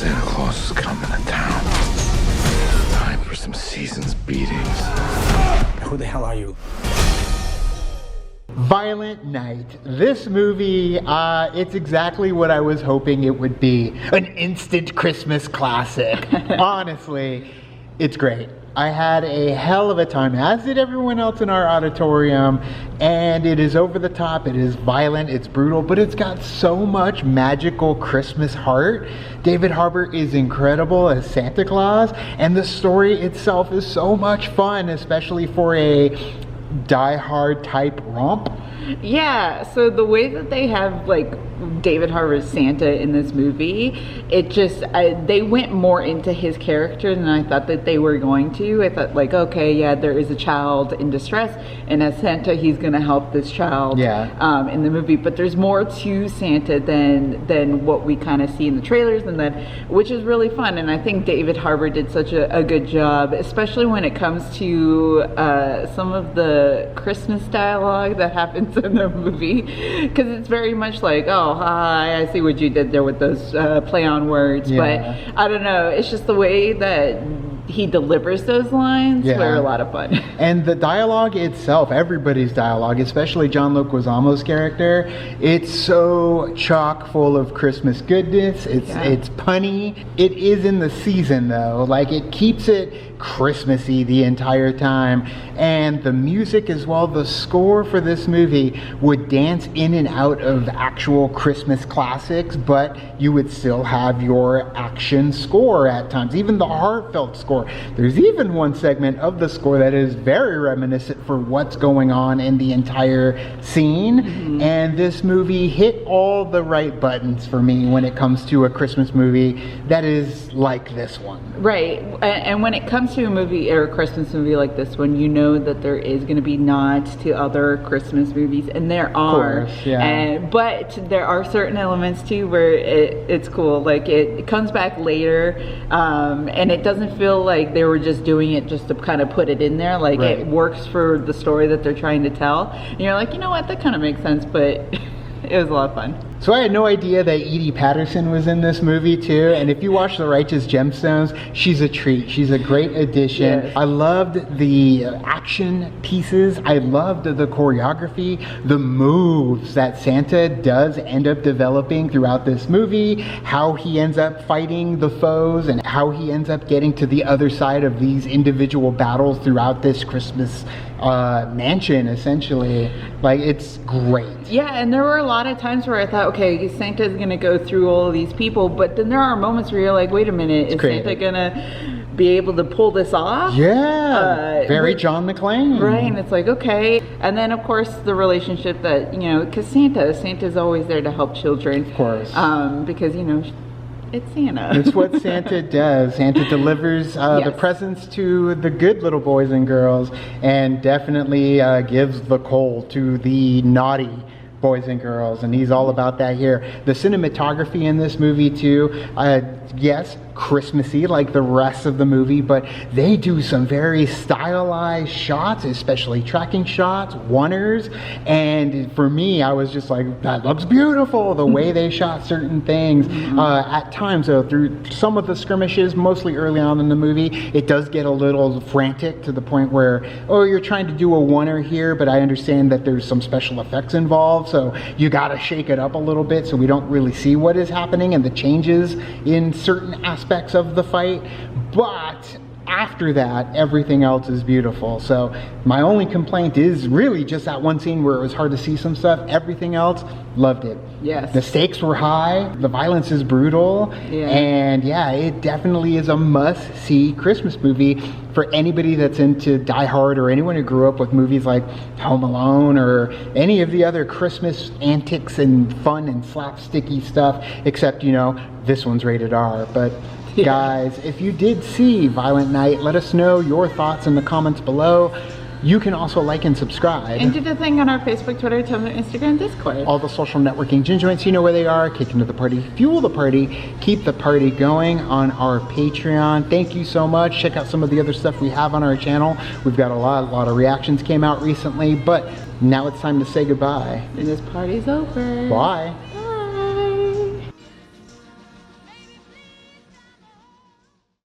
Santa Claus is coming to town. Time for some season's beatings. Who the hell are you? Violent Night. This movie, it's exactly what I was hoping it would be. An instant Christmas classic. Honestly, it's great. I had a hell of a time, as did everyone else in our auditorium, and it is over the top, it is violent, it's brutal, but it's got so much magical Christmas heart. David Harbour is incredible as Santa Claus, and the story itself is so much fun, especially for a Die Hard type romp. Yeah, so the way that they have like David Harbour's Santa in this movie, it just they went more into his character than I thought that they were going to. I thought like, okay, yeah, there is a child in distress, and as Santa, he's going to help this child in the movie. But there's more to Santa than what we kind of see in the trailers, and then which is really fun. And I think David Harbour did such a good job, especially when it comes to some of the Christmas dialogue that happens in the movie, because it's very much like, oh, hi, I see what you did there with those play on words. But I don't know, it's just the way that he delivers those lines were a lot of fun. And the dialogue itself, everybody's dialogue, especially John Leguizamo's character, it's so chock full of Christmas goodness. It's punny. It is in the season though, like it keeps it Christmassy the entire time. And the music as well, the score for this movie would dance in and out of actual Christmas classics, but you would still have your action score at times, even the heartfelt score. There's even one segment of the score that is very reminiscent for what's going on in the entire scene. And this movie hit all the right buttons for me when it comes to a Christmas movie that is like this one. Right, and when it comes to a movie or a Christmas movie like this one, you know that there is going to be nods to other Christmas movies, and there are. Of course, but there are certain elements too where it's cool. Like it comes back later, and it doesn't feel like they were just doing it just to kind of put it in there. Like it works for the story that they're trying to tell, and you're like, you know what, that kind of makes sense. But it was a lot of fun. So I had no idea that Edie Patterson was in this movie too, and if you watch The Righteous Gemstones, she's a treat. She's a great addition. I loved the action pieces. I loved the choreography, the moves that Santa does end up developing throughout this movie, how he ends up fighting the foes, and how he ends up getting to the other side of these individual battles throughout this Christmas mansion, essentially. Like, it's great. Yeah, and there were a lot of times where I thought, okay, Santa's gonna go through all of these people, but then there are moments where you're like, wait a minute, is Santa gonna be able to pull this off? Yeah, very John McClane. Right, and it's like, okay. And then, of course, the relationship that, you know, because Santa's always there to help children. Of course. Because, you know, it's Santa. It's what Santa does. Santa delivers the presents to the good little boys and girls, and definitely gives the coal to the naughty boys and girls, and he's all about that here. The cinematography in this movie too, yes, Christmassy like the rest of the movie, but they do some very stylized shots, especially tracking shots, oneers, and for me, I was just like, that looks beautiful, the way they shot certain things. At times though, through some of the skirmishes, mostly early on in the movie, it does get a little frantic to the point where, oh, you're trying to do a oneer here, but I understand that there's some special effects involved, so you gotta shake it up a little bit so we don't really see what is happening and the changes in certain aspects of the fight. But after that, everything else is beautiful. So my only complaint is really just that one scene where it was hard to see some stuff. Everything else, loved it. Yes. The stakes were high, the violence is brutal, and yeah, it definitely is a must-see Christmas movie for anybody that's into Die Hard or anyone who grew up with movies like Home Alone or any of the other Christmas antics and fun and slapsticky stuff, except, you know, this one's rated R. But guys, if you did see Violent Night, let us know your thoughts in the comments below. You can also like and subscribe. And do the thing on our Facebook, Twitter, Tumblr, Instagram, Discord. All the social networking gin joints, you know where they are. Kick into the party, fuel the party, keep the party going on our Patreon. Thank you so much. Check out some of the other stuff we have on our channel. We've got a lot of reactions came out recently, but now it's time to say goodbye. And this party's over. Bye.